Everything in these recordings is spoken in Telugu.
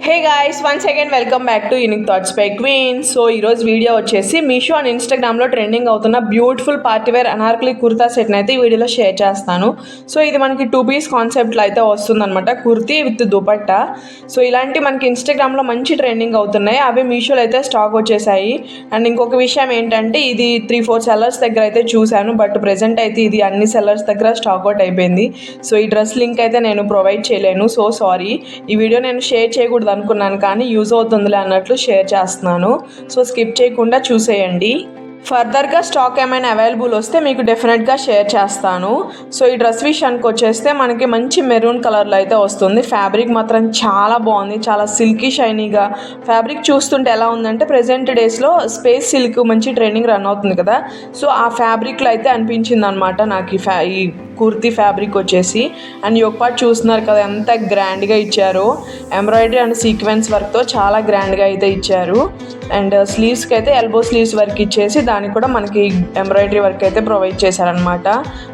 Hey guys, once again welcome back to unique thoughts by queen. So ఈరోజు వీడియో వచ్చేసి మీషో అండ్ ఇన్స్టాగ్రామ్లో ట్రెండింగ్ అవుతున్న బ్యూటిఫుల్ పార్టీవేర్ అనార్కలి కుర్తా సెట్ని అయితే ఈ వీడియోలో షేర్ చేస్తాను. సో ఇది మనకి 2 పీస్ కాన్సెప్ట్లో అయితే వస్తుందన్నమాట, కుర్తీ విత్ దుపట్టా. సో ఇలాంటి మనకి ఇన్స్టాగ్రామ్లో మంచి ట్రెండింగ్ అవుతున్నాయి, అవి మీషోలో అయితే స్టాక్ వచ్చేసాయి. అండ్ ఇంకొక విషయం ఏంటంటే, ఇది 3-4 సెల్లర్స్ దగ్గర అయితే చూశాను, బట్ ప్రెజెంట్ అయితే ఇది అన్ని సెల్లర్స్ దగ్గర స్టాక్ అవుట్ అయిపోయింది. సో ఈ డ్రెస్ లింక్ అయితే నేను ప్రొవైడ్ చేయలేను, సో సారీ. ఈ వీడియో నేను షేర్ చేయకూడదు అనుకున్నాను, కానీ యూజ్ అవుతుందిలే అన్నట్లు షేర్ చేస్తున్నాను. సో స్కిప్ చేయకుండా చూసేయండి. ఫర్దర్గా స్టాక్ ఏమైనా అవైలబుల్ వస్తే మీకు డెఫినెట్గా షేర్ చేస్తాను. సో ఈ డ్రెస్ విషయానికి వచ్చేస్తే మనకి మంచి మెరూన్ కలర్లో అయితే వస్తుంది. ఫ్యాబ్రిక్ మాత్రం చాలా బాగుంది, చాలా సిల్కీ షైనీగా. ఫ్యాబ్రిక్ చూస్తుంటే ఎలా ఉందంటే, ప్రెజెంట్ డేస్లో స్పేస్ సిల్క్ మంచి ట్రెండింగ్ రన్ అవుతుంది కదా, సో ఆ ఫ్యాబ్రిక్లో అయితే అనిపించింది అనమాట నాకు ఈ కుర్తీ ఫ్యాబ్రిక్ వచ్చేసి. అండ్ యోక్ పార్ట్ చూస్తున్నారు కదా ఎంత గ్రాండ్గా ఇచ్చారో, ఎంబ్రాయిడరీ అండ్ సీక్వెన్స్ వర్క్తో చాలా గ్రాండ్గా అయితే ఇచ్చారు. అండ్ స్లీవ్స్కి అయితే ఎల్బో స్లీవ్స్ వర్క్ ఇచ్చేసి దానికి కూడా మనకి ఎంబ్రాయిడరీ వర్క్ అయితే ప్రొవైడ్ చేశారనమాట.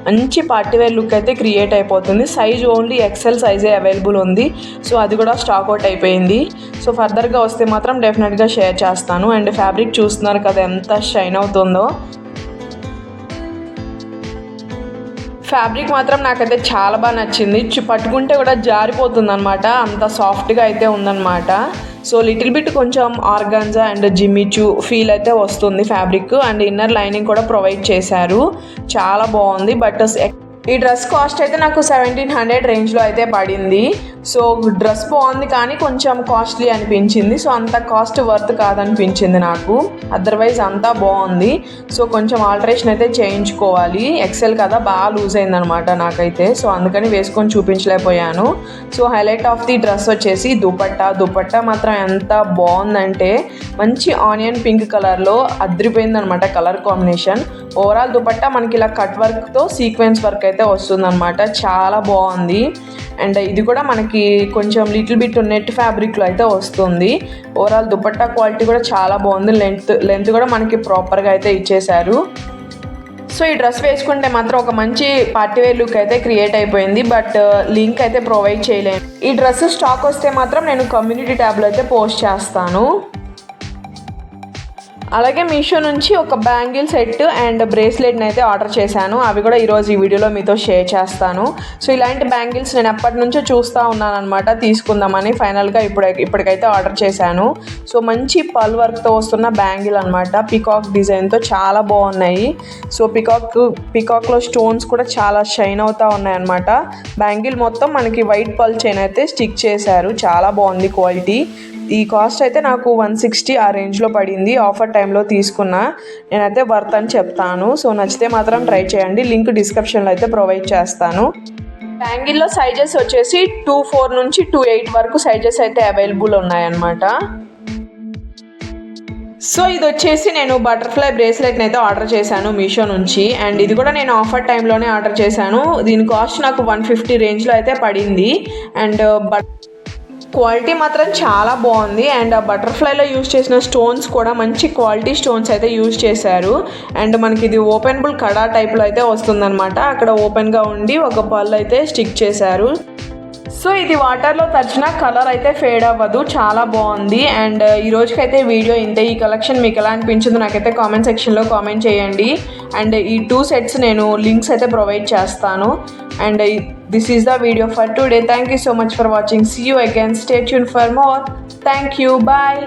మంచి పార్టీవేర్ లుక్ అయితే క్రియేట్ అయిపోతుంది. సైజ్ ఓన్లీ ఎక్సెల్ సైజే అవైలబుల్ ఉంది, సో అది కూడా స్టాక్ అవుట్ అయిపోయింది. సో ఫర్దర్గా వస్తే మాత్రం డెఫినెట్గా షేర్ చేస్తాను. అండ్ ఫ్యాబ్రిక్ చూస్తున్నారు కదా ఎంత షైన్ అవుతుందో. ఫ్యాబ్రిక్ మాత్రం నాకైతే చాలా బాగా నచ్చింది, పట్టుకుంటే కూడా జారిపోతుంది అనమాట, అంత సాఫ్ట్గా అయితే ఉందన్నమాట. సో లిటిల్ బిట్ కొంచెం ఆర్గాన్జా అండ్ జిమ్మిచూ ఫీల్ అయితే వస్తుంది ఫ్యాబ్రిక్. అండ్ ఇన్నర్ లైనింగ్ కూడా ప్రొవైడ్ చేశారు, చాలా బాగుంది. బట్ ఈ డ్రెస్ కాస్ట్ అయితే నాకు 1700 రేంజ్లో అయితే పడింది. సో డ్రెస్ బాగుంది కానీ కొంచెం కాస్ట్లీ అనిపించింది, సో అంత కాస్ట్ వర్త్ కాదనిపించింది నాకు. అదర్వైజ్ అంతా బాగుంది. సో కొంచెం ఆల్టరేషన్ అయితే చేయించుకోవాలి, ఎక్సెల్ కదా బాగా లూజ్ అయిందనమాట నాకైతే, సో అందుకని వేసుకొని చూపించలేకపోయాను. So highlight of the dress వచ్చేసి దుపట్టా మాత్రం ఎంత బాగుందంటే, మంచి ఆనియన్ పింక్ కలర్లో అద్రిపోయిందనమాట కలర్ కాంబినేషన్. ఓవరాల్ దుపట్టా మనకి ఇలా కట్ వర్క్తో సీక్వెన్స్ వర్క్ అయితే వస్తుందన్నమాట, చాలా బాగుంది. అండ్ ఇది కూడా మనకి కొంచెం లిటిల్ బిట్ నెట్ ఫ్యాబ్రిక్లో అయితే వస్తుంది. ఓవరాల్ దుపట్టా క్వాలిటీ కూడా చాలా బాగుంది, లెంత్ కూడా మనకి ప్రాపర్గా అయితే ఇచ్చేశారు. సో ఈ డ్రెస్ వేసుకుంటే మాత్రం ఒక మంచి పార్టీవేర్ లుక్ అయితే క్రియేట్ అయిపోయింది, బట్ లింక్ అయితే ప్రొవైడ్ చేయలేను. ఈ డ్రెస్ స్టాక్ వస్తే మాత్రం నేను కమ్యూనిటీ ట్యాబ్లో అయితే పోస్ట్ చేస్తాను. అలాగే మీషో నుంచి ఒక బ్యాంగిల్ సెట్ అండ్ బ్రేస్లెట్ని అయితే ఆర్డర్ చేశాను, అవి కూడా ఈరోజు ఈ వీడియోలో మీతో షేర్ చేస్తాను. సో ఇలాంటి బ్యాంగిల్స్ నేను ఎప్పటి నుంచో చూస్తూ ఉన్నాను అనమాట, తీసుకుందామని. ఫైనల్గా ఇప్పటికైతే ఆర్డర్ చేశాను. సో మంచి పల్ వర్క్తో వస్తున్న బ్యాంగిల్ అనమాట, పికాక్ డిజైన్తో చాలా బాగున్నాయి. సో పికాక్లో స్టోన్స్ కూడా చాలా షైన్ అవుతూ ఉన్నాయి అనమాట. బ్యాంగిల్ మొత్తం మనకి వైట్ పల్ చైన్ అయితే స్టిక్ చేశారు, చాలా బాగుంది క్వాలిటీ. ఈ కాస్ట్ అయితే నాకు 160 ఆ రేంజ్లో పడింది, ఆఫర్ టైంలో తీసుకున్నా. నేనైతే వర్త్ అని చెప్తాను. సో నచ్చితే మాత్రం ట్రై చేయండి, లింక్ డిస్క్రిప్షన్లో అయితే ప్రొవైడ్ చేస్తాను. బ్యాంగిల్లో సైజెస్ వచ్చేసి 2-4 నుంచి 2-8 వరకు సైజెస్ అయితే అవైలబుల్ ఉన్నాయన్నమాట. సో ఇది వచ్చేసి నేను బటర్ఫ్లై బ్రేస్లెట్ని అయితే ఆర్డర్ చేశాను మీషో నుంచి. అండ్ ఇది కూడా నేను ఆఫర్ టైంలోనే ఆర్డర్ చేశాను. దీని కాస్ట్ నాకు 150 రేంజ్లో అయితే పడింది. అండ్ క్వాలిటీ మాత్రం చాలా బాగుంది. అండ్ ఆ బటర్ఫ్లైలో యూజ్ చేసిన స్టోన్స్ కూడా మంచి క్వాలిటీ స్టోన్స్ అయితే యూజ్ చేశారు. అండ్ మనకి ఇది ఓపెనబుల్ కడా టైప్లో అయితే వస్తుందన్నమాట, అక్కడ ఓపెన్గా ఉండి ఒక పళ్ళు అయితే స్టిక్ చేశారు. సో ఇది వాటర్లో తడిచిన కలర్ అయితే ఫేడ్ అవ్వదు, చాలా బాగుంది. అండ్ ఈ రోజుకైతే వీడియో ఇంతే. ఈ కలెక్షన్ మీకు ఎలా అనిపించిందో నాకైతే కామెంట్ సెక్షన్లో కామెంట్ చేయండి. అండ్ ఈ 2 సెట్స్ నేను లింక్స్ అయితే ప్రొవైడ్ చేస్తాను. And this is the video for today. Thank you so much for watching. See you again. Stay tuned for more. Thank you. Bye.